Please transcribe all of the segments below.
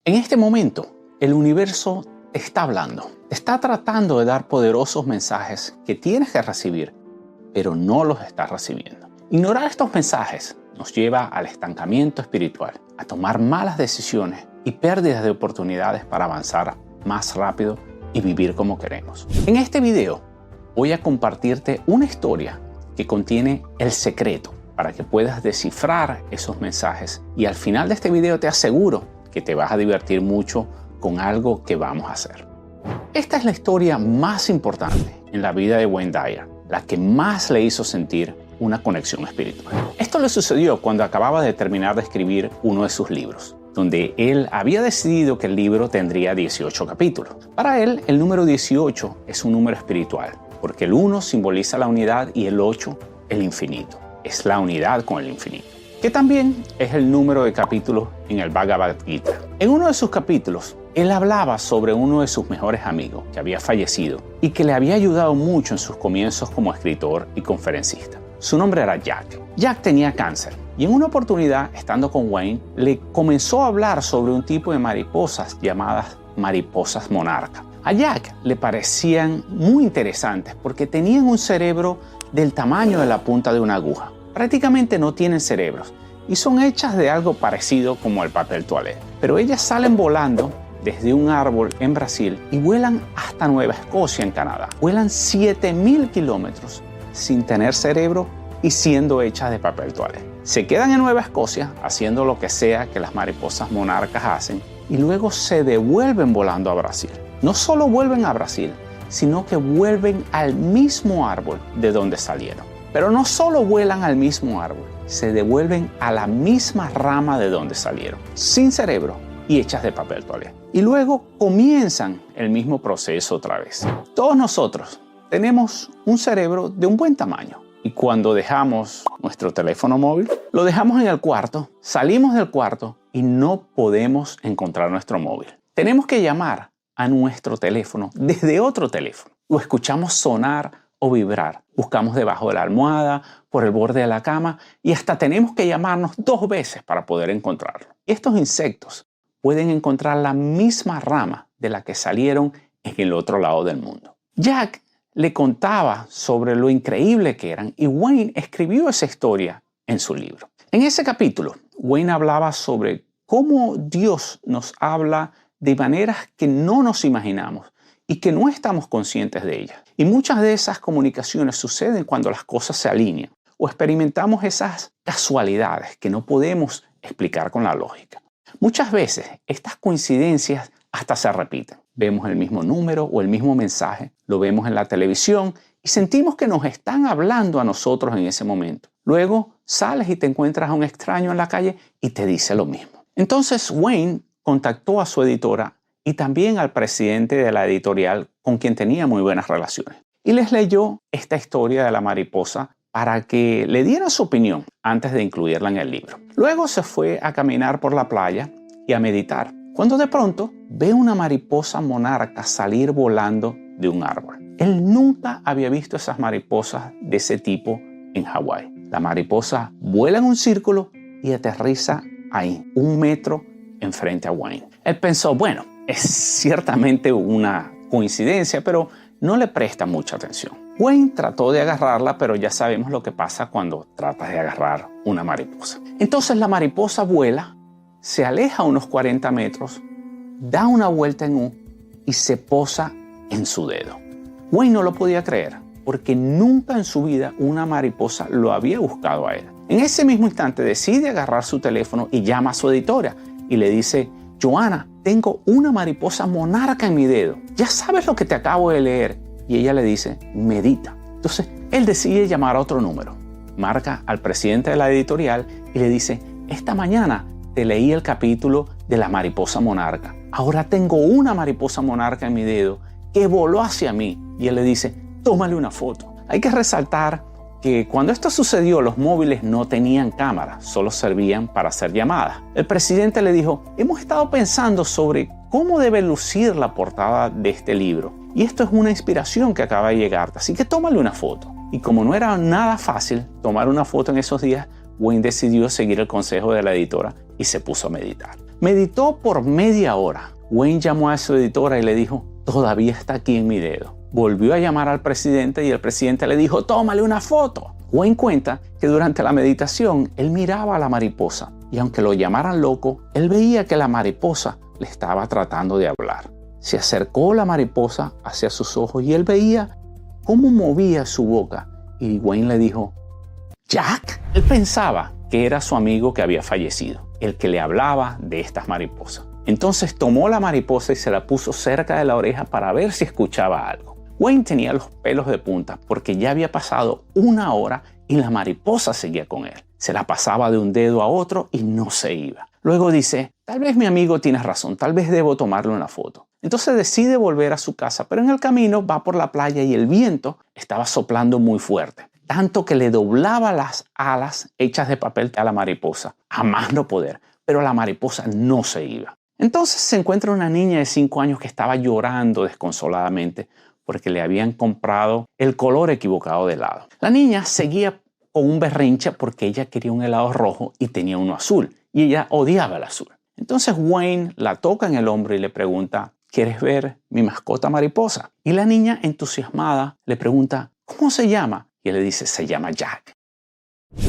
En este momento, el universo te está hablando. Te está tratando de dar poderosos mensajes que tienes que recibir, pero no los estás recibiendo. Ignorar estos mensajes nos lleva al estancamiento espiritual, a tomar malas decisiones y pérdidas de oportunidades para avanzar más rápido y vivir como queremos. En este video voy a compartirte una historia que contiene el secreto para que puedas descifrar esos mensajes, y al final de este video te aseguro que te vas a divertir mucho con algo que vamos a hacer. Esta es la historia más importante en la vida de Wayne Dyer, la que más le hizo sentir una conexión espiritual. Esto le sucedió cuando acababa de terminar de escribir uno de sus libros, donde él había decidido que el libro tendría 18 capítulos. Para él, el número 18 es un número espiritual, porque el 1 simboliza la unidad y el 8 el infinito. Es la unidad con el infinito, que también es el número de capítulos en el Bhagavad Gita. En uno de sus capítulos, él hablaba sobre uno de sus mejores amigos que había fallecido y que le había ayudado mucho en sus comienzos como escritor y conferencista. Su nombre era Jack. Jack tenía cáncer y en una oportunidad, estando con Wayne, le comenzó a hablar sobre un tipo de mariposas llamadas mariposas monarca. A Jack le parecían muy interesantes porque tenían un cerebro del tamaño de la punta de una aguja. Prácticamente no tienen cerebros y son hechas de algo parecido como el papel toalé. Pero ellas salen volando desde un árbol en Brasil y vuelan hasta Nueva Escocia en Canadá. Vuelan 7.000 kilómetros sin tener cerebro y siendo hechas de papel toalé. Se quedan en Nueva Escocia haciendo lo que sea que las mariposas monarcas hacen y luego se devuelven volando a Brasil. No solo vuelven a Brasil, sino que vuelven al mismo árbol de donde salieron. Pero no solo vuelan al mismo árbol, se devuelven a la misma rama de donde salieron, sin cerebro y hechas de papel toalé. Y luego comienzan el mismo proceso otra vez. Todos nosotros tenemos un cerebro de un buen tamaño. Y cuando dejamos nuestro teléfono móvil, lo dejamos en el cuarto, salimos del cuarto y no podemos encontrar nuestro móvil. Tenemos que llamar a nuestro teléfono desde otro teléfono. Lo escuchamos sonar o vibrar. Buscamos debajo de la almohada, por el borde de la cama y hasta tenemos que llamarnos 2 veces para poder encontrarlo. Estos insectos pueden encontrar la misma rama de la que salieron en el otro lado del mundo. Jack le contaba sobre lo increíble que eran y Wayne escribió esa historia en su libro. En ese capítulo, Wayne hablaba sobre cómo Dios nos habla de maneras que no nos imaginamos y que no estamos conscientes de ellas. Y muchas de esas comunicaciones suceden cuando las cosas se alinean o experimentamos esas casualidades que no podemos explicar con la lógica. Muchas veces estas coincidencias hasta se repiten. Vemos el mismo número o el mismo mensaje, lo vemos en la televisión y sentimos que nos están hablando a nosotros en ese momento. Luego sales y te encuentras a un extraño en la calle y te dice lo mismo. Entonces Wayne contactó a su editora y también al presidente de la editorial, con quien tenía muy buenas relaciones, y les leyó esta historia de la mariposa para que le dieran su opinión antes de incluirla en el libro. Luego se fue a caminar por la playa y a meditar, cuando de pronto ve una mariposa monarca salir volando de un árbol. Él nunca había visto esas mariposas de ese tipo en Hawái. La mariposa vuela en un círculo y aterriza ahí, 1 metro enfrente a Wayne. Él pensó, bueno, es ciertamente una coincidencia, pero no le presta mucha atención. Wayne trató de agarrarla, pero ya sabemos lo que pasa cuando tratas de agarrar una mariposa. Entonces la mariposa vuela, se aleja unos 40 metros, da una vuelta en U y se posa en su dedo. Wayne no lo podía creer, porque nunca en su vida una mariposa lo había buscado a él. En ese mismo instante decide agarrar su teléfono y llama a su editora y le dice, Joanna, tengo una mariposa monarca en mi dedo. Ya sabes lo que te acabo de leer. Y ella le dice, medita. Entonces, él decide llamar a otro número. Marca al presidente de la editorial y le dice, esta mañana te leí el capítulo de la mariposa monarca. Ahora tengo una mariposa monarca en mi dedo que voló hacia mí. Y él le dice, tómale una foto. Hay que resaltar que cuando esto sucedió, los móviles no tenían cámara, solo servían para hacer llamadas. El presidente le dijo, hemos estado pensando sobre cómo debe lucir la portada de este libro. Y esto es una inspiración que acaba de llegarte, así que tómale una foto. Y como no era nada fácil tomar una foto en esos días, Wayne decidió seguir el consejo de la editora y se puso a meditar. Meditó por media hora. Wayne llamó a su editora y le dijo, todavía está aquí en mi dedo. Volvió a llamar al presidente y el presidente le dijo, tómale una foto. Wayne cuenta que durante la meditación él miraba a la mariposa y aunque lo llamaran loco, él veía que la mariposa le estaba tratando de hablar. Se acercó la mariposa hacia sus ojos y él veía cómo movía su boca y Wayne le dijo, Jack. Él pensaba que era su amigo que había fallecido, el que le hablaba de estas mariposas. Entonces tomó la mariposa y se la puso cerca de la oreja para ver si escuchaba algo. Wayne tenía los pelos de punta porque ya había pasado una hora y la mariposa seguía con él. Se la pasaba de un dedo a otro y no se iba. Luego dice, tal vez mi amigo tiene razón, tal vez debo tomarle una foto. Entonces decide volver a su casa, pero en el camino va por la playa y el viento estaba soplando muy fuerte, tanto que le doblaba las alas hechas de papel a la mariposa, a más no poder, pero la mariposa no se iba. Entonces se encuentra una niña de 5 años que estaba llorando desconsoladamente porque le habían comprado el color equivocado de helado. La niña seguía con un berrinche porque ella quería un helado rojo y tenía uno azul, y ella odiaba el azul. Entonces Wayne la toca en el hombro y le pregunta, ¿quieres ver mi mascota mariposa? Y la niña, entusiasmada, le pregunta, ¿cómo se llama? Y él le dice, se llama Jack.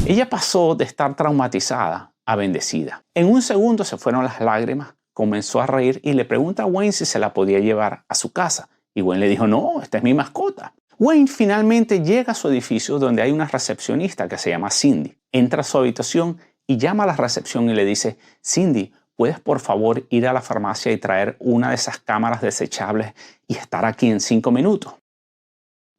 Ella pasó de estar traumatizada a bendecida. En un segundo se fueron las lágrimas, comenzó a reír y le pregunta a Wayne si se la podía llevar a su casa. Y Wayne le dijo, no, esta es mi mascota. Wayne finalmente llega a su edificio donde hay una recepcionista que se llama Cindy. Entra a su habitación y llama a la recepción y le dice, Cindy, ¿puedes por favor ir a la farmacia y traer una de esas cámaras desechables y estar aquí en 5 minutos?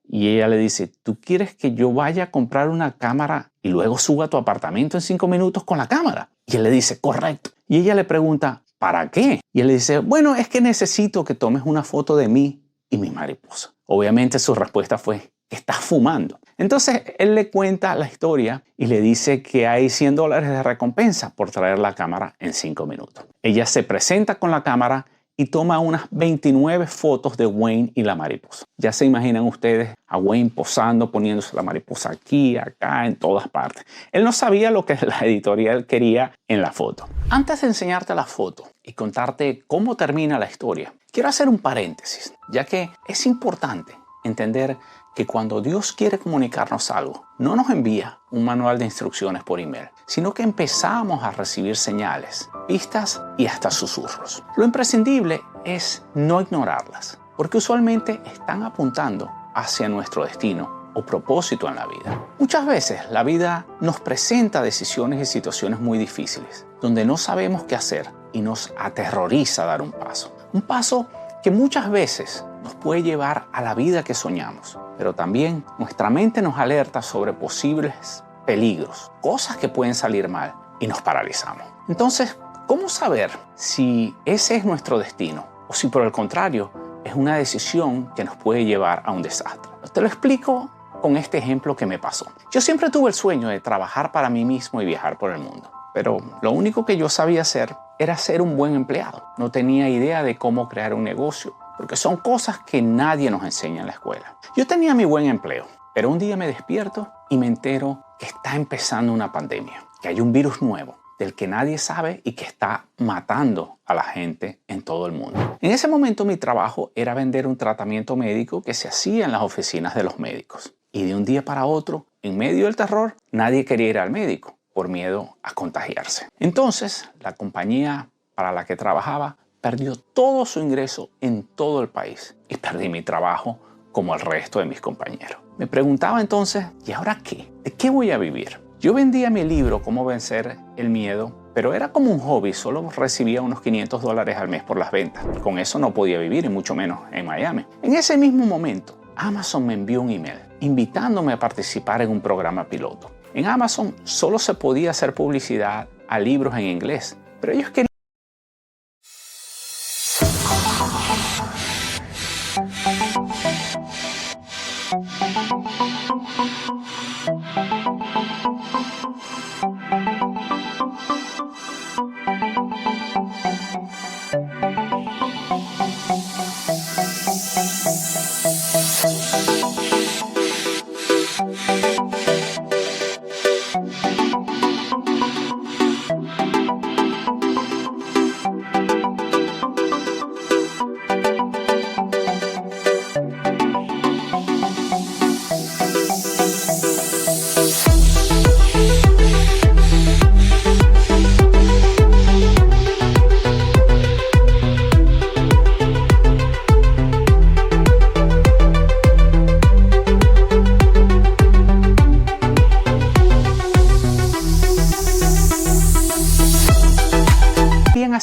Y ella le dice, ¿tú quieres que yo vaya a comprar una cámara y luego suba a tu apartamento en 5 minutos con la cámara? Y él le dice, correcto. Y ella le pregunta, ¿para qué? Y él le dice, bueno, es que necesito que tomes una foto de mí y mi mariposa. Obviamente su respuesta fue, estás fumando. Entonces él le cuenta la historia y le dice que hay $100 de recompensa por traer la cámara en 5 minutos. Ella se presenta con la cámara y toma unas 29 fotos de Wayne y la mariposa. Ya se imaginan ustedes a Wayne posando, poniéndose la mariposa aquí, acá, en todas partes. Él no sabía lo que la editorial quería en la foto. Antes de enseñarte la foto y contarte cómo termina la historia, quiero hacer un paréntesis, ya que es importante entender que cuando Dios quiere comunicarnos algo, no nos envía un manual de instrucciones por email, sino que empezamos a recibir señales, pistas y hasta susurros. Lo imprescindible es no ignorarlas, porque usualmente están apuntando hacia nuestro destino o propósito en la vida. Muchas veces la vida nos presenta decisiones y situaciones muy difíciles, donde no sabemos qué hacer y nos aterroriza dar un paso. Un paso que muchas veces nos puede llevar a la vida que soñamos, pero también nuestra mente nos alerta sobre posibles peligros, cosas que pueden salir mal y nos paralizamos. Entonces, ¿cómo saber si ese es nuestro destino o si por el contrario es una decisión que nos puede llevar a un desastre? Te lo explico con este ejemplo que me pasó. Yo siempre tuve el sueño de trabajar para mí mismo y viajar por el mundo, pero lo único que yo sabía hacer era ser un buen empleado. No tenía idea de cómo crear un negocio, porque son cosas que nadie nos enseña en la escuela. Yo tenía mi buen empleo, pero un día me despierto y me entero que está empezando una pandemia, que hay un virus nuevo del que nadie sabe y que está matando a la gente en todo el mundo. En ese momento mi trabajo era vender un tratamiento médico que se hacía en las oficinas de los médicos. Y de un día para otro, en medio del terror, nadie quería ir al médico por miedo a contagiarse. Entonces, la compañía para la que trabajaba perdió todo su ingreso en todo el país y perdí mi trabajo como el resto de mis compañeros. Me preguntaba entonces, ¿y ahora qué? ¿De qué voy a vivir? Yo vendía mi libro Cómo vencer el miedo, pero era como un hobby, solo recibía unos $500 al mes por las ventas. Con eso no podía vivir y mucho menos en Miami. En ese mismo momento, Amazon me envió un email invitándome a participar en un programa piloto. En Amazon solo se podía hacer publicidad a libros en inglés, pero ellos querían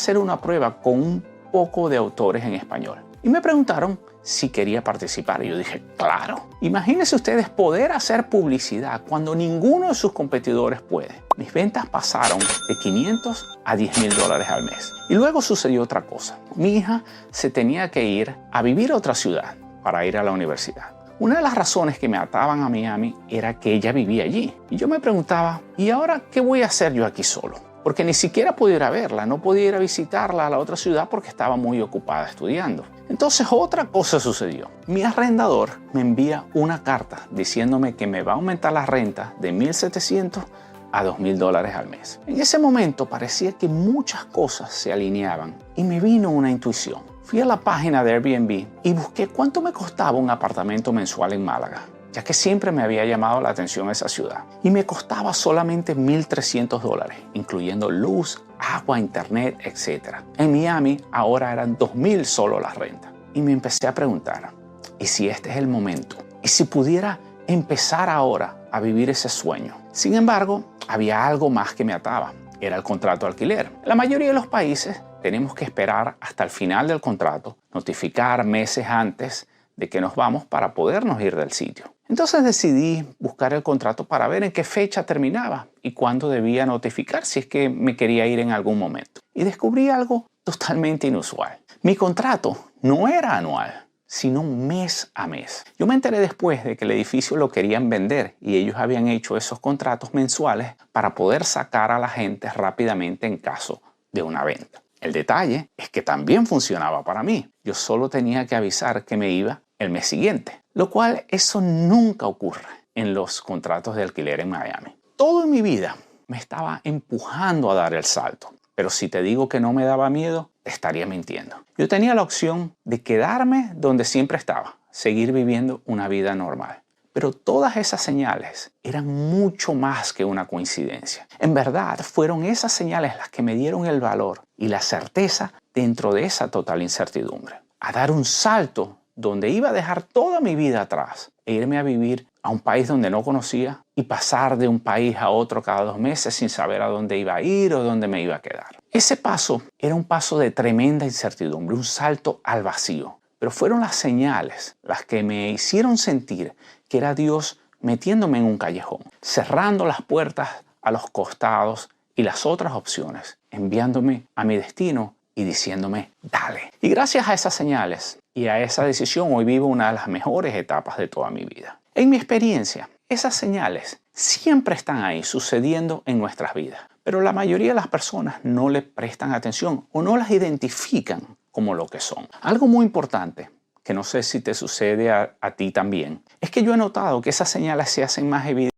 hacer una prueba con un poco de autores en español. Y me preguntaron si quería participar. Y yo dije, claro. Imagínense ustedes poder hacer publicidad cuando ninguno de sus competidores puede. Mis ventas pasaron de 500 a 10,000 dólares al mes. Y luego sucedió otra cosa. Mi hija se tenía que ir a vivir a otra ciudad para ir a la universidad. Una de las razones que me ataban a Miami era que ella vivía allí. Y yo me preguntaba, ¿y ahora qué voy a hacer yo aquí solo? Porque ni siquiera podía ir a verla, no podía ir a visitarla a la otra ciudad porque estaba muy ocupada estudiando. Entonces otra cosa sucedió. Mi arrendador me envía una carta diciéndome que me va a aumentar la renta de 1,700 a 2,000 dólares al mes. En ese momento parecía que muchas cosas se alineaban y me vino una intuición. Fui a la página de Airbnb y busqué cuánto me costaba un apartamento mensual en Málaga, ya que siempre me había llamado la atención esa ciudad. Y me costaba solamente 1,300 dólares, incluyendo luz, agua, internet, etc. En Miami ahora eran 2,000 solo las rentas. Y me empecé a preguntar, ¿y si este es el momento? ¿Y si pudiera empezar ahora a vivir ese sueño? Sin embargo, había algo más que me ataba. Era el contrato de alquiler. En la mayoría de los países tenemos que esperar hasta el final del contrato, notificar meses antes de que nos vamos para podernos ir del sitio. Entonces decidí buscar el contrato para ver en qué fecha terminaba y cuándo debía notificar si es que me quería ir en algún momento. Y descubrí algo totalmente inusual. Mi contrato no era anual, sino mes a mes. Yo me enteré después de que el edificio lo querían vender y ellos habían hecho esos contratos mensuales para poder sacar a la gente rápidamente en caso de una venta. El detalle es que también funcionaba para mí. Yo solo tenía que avisar que me iba el mes siguiente, lo cual eso nunca ocurre en los contratos de alquiler en Miami. Todo en mi vida me estaba empujando a dar el salto, pero si te digo que no me daba miedo, te estaría mintiendo. Yo tenía la opción de quedarme donde siempre estaba, seguir viviendo una vida normal. Pero todas esas señales eran mucho más que una coincidencia. En verdad, fueron esas señales las que me dieron el valor y la certeza dentro de esa total incertidumbre. A dar un salto donde iba a dejar toda mi vida atrás e irme a vivir a un país donde no conocía y pasar de un país a otro cada 2 meses sin saber a dónde iba a ir o dónde me iba a quedar. Ese paso era un paso de tremenda incertidumbre, un salto al vacío. Pero fueron las señales las que me hicieron sentir que era Dios metiéndome en un callejón, cerrando las puertas a los costados y las otras opciones, enviándome a mi destino y diciéndome, dale. Y gracias a esas señales y a esa decisión, hoy vivo una de las mejores etapas de toda mi vida. En mi experiencia, esas señales siempre están ahí sucediendo en nuestras vidas, pero la mayoría de las personas no le prestan atención o no las identifican como lo que son. Algo muy importante, que no sé si te sucede a ti también, es que yo he notado que esas señales se hacen más evidentes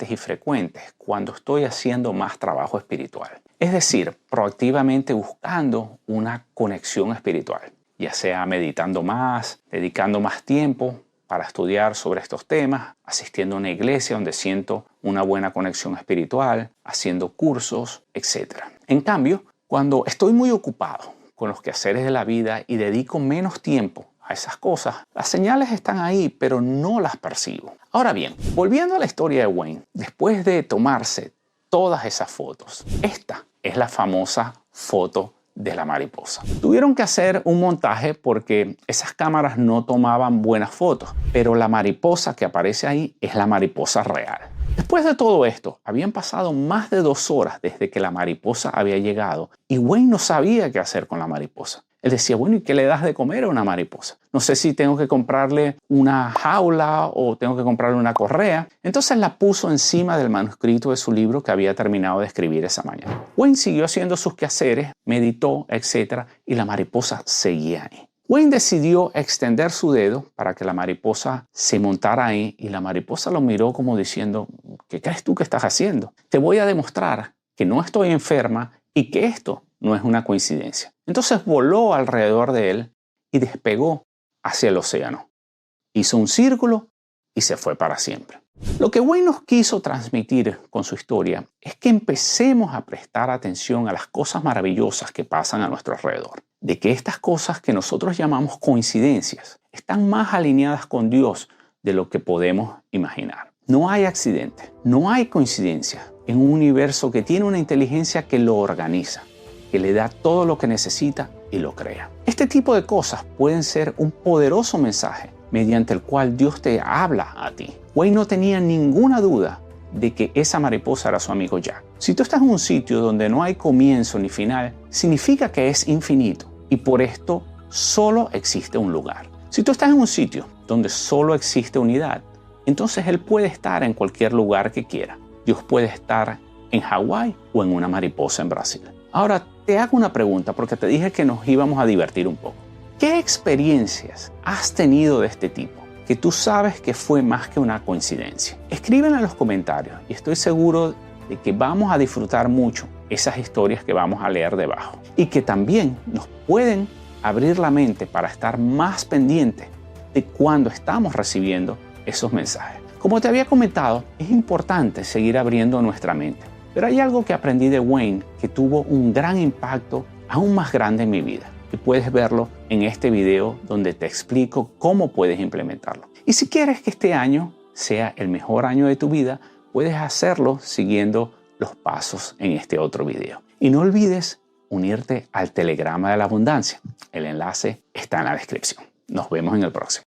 y frecuentes cuando estoy haciendo más trabajo espiritual. Es decir, proactivamente buscando una conexión espiritual, ya sea meditando más, dedicando más tiempo para estudiar sobre estos temas, asistiendo a una iglesia donde siento una buena conexión espiritual, haciendo cursos, etc. En cambio, cuando estoy muy ocupado con los quehaceres de la vida y dedico menos tiempo a esas cosas, las señales están ahí, pero no las percibo. Ahora bien, volviendo a la historia de Wayne, después de tomarse todas esas fotos, esta es la famosa foto de la mariposa. Tuvieron que hacer un montaje porque esas cámaras no tomaban buenas fotos, pero la mariposa que aparece ahí es la mariposa real. Después de todo esto, habían pasado más de 2 horas desde que la mariposa había llegado y Wayne no sabía qué hacer con la mariposa. Él decía, bueno, ¿y qué le das de comer a una mariposa? No sé si tengo que comprarle una jaula o tengo que comprarle una correa. Entonces la puso encima del manuscrito de su libro que había terminado de escribir esa mañana. Wayne siguió haciendo sus quehaceres, meditó, etc. y la mariposa seguía ahí. Wayne decidió extender su dedo para que la mariposa se montara ahí y la mariposa lo miró como diciendo, ¿qué crees tú que estás haciendo? Te voy a demostrar que no estoy enferma y que esto no es una coincidencia. Entonces voló alrededor de él y despegó hacia el océano. Hizo un círculo y se fue para siempre. Lo que Wayne nos quiso transmitir con su historia es que empecemos a prestar atención a las cosas maravillosas que pasan a nuestro alrededor. De que estas cosas que nosotros llamamos coincidencias están más alineadas con Dios de lo que podemos imaginar. No hay accidente, no hay coincidencia en un universo que tiene una inteligencia que lo organiza, que le da todo lo que necesita y lo crea. Este tipo de cosas pueden ser un poderoso mensaje mediante el cual Dios te habla a ti. Wayne no tenía ninguna duda de que esa mariposa era su amigo Jack. Si tú estás en un sitio donde no hay comienzo ni final, significa que es infinito y por esto solo existe un lugar. Si tú estás en un sitio donde solo existe unidad, entonces Él puede estar en cualquier lugar que quiera. Dios puede estar en Hawái o en una mariposa en Brasil. Ahora te hago una pregunta porque te dije que nos íbamos a divertir un poco. ¿Qué experiencias has tenido de este tipo que tú sabes que fue más que una coincidencia? Escríbenla en los comentarios y estoy seguro de que vamos a disfrutar mucho esas historias que vamos a leer debajo y que también nos pueden abrir la mente para estar más pendientes de cuando estamos recibiendo esos mensajes. Como te había comentado, es importante seguir abriendo nuestra mente, pero hay algo que aprendí de Wayne que tuvo un gran impacto aún más grande en mi vida. Y puedes verlo en este video donde te explico cómo puedes implementarlo. Y si quieres que este año sea el mejor año de tu vida, puedes hacerlo siguiendo los pasos en este otro video. Y no olvides unirte al Telegrama de la Abundancia. El enlace está en la descripción. Nos vemos en el próximo.